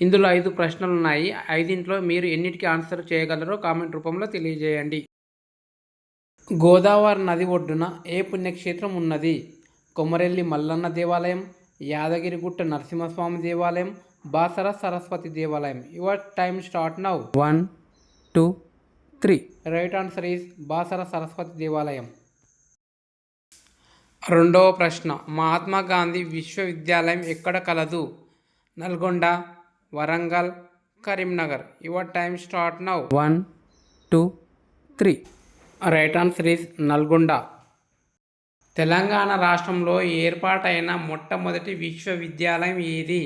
ఇందులో 5 ప్రశ్నలు ఉన్నాయి. 5 మీరు ఎన్నిటికి ఆన్సర్ చేయగలరో కామెంట్ రూపంలో తెలియజేయండి. గోదావరి నది ఒడ్డున ఏ పుణ్యక్షేత్రం ఉన్నది? కొమరెల్లి మల్లన్న దేవాలయం, యాదగిరిగుట్ట నరసింహస్వామి దేవాలయం, బాసర సరస్వతి దేవాలయం. Your time start now. 1, 2, 3. Right answer is Basara Saraswati దేవాలయం. రెండవ ప్రశ్న, మహాత్మా గాంధీ విశ్వవిద్యాలయం ఎక్కడ కలదు? Nalgonda, Warangal, Karimnagar. Your time start now. 1, 2, 3. Right answer is Nalgonda. Telangana రాష్ట్రంలో ఏర్పాటైన మొట్టమొదటి విశ్వవిద్యాలయం ఏది?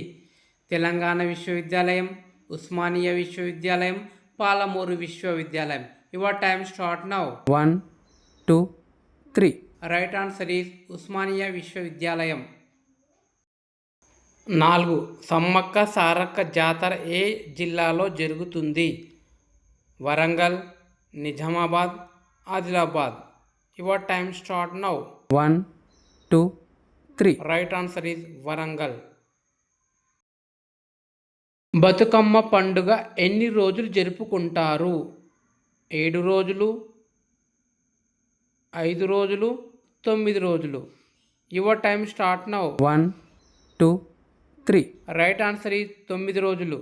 తెలంగాణ విశ్వవిద్యాలయం, ఉస్మానియా విశ్వవిద్యాలయం, పాలమూరు విశ్వవిద్యాలయం. Your time start now. 1, 2, 3. Right answer is Osmania విశ్వవిద్యాలయం. 4. సమ్మక్క సారక్క జాతర ఏ జిల్లాలో జరుగుతుంది? Warangal, Nizamabad, Adilabad. Your time start now. 1, 2, 3. Right answer is Warangal. Bathukamma పండుగ ఎన్ని రోజులు జరుపుకుంటారు? 7 రోజులు, 5 రోజులు, 9 రోజులు. Your time start now. 1, 2, 3. Right answer is 9 రోజులు.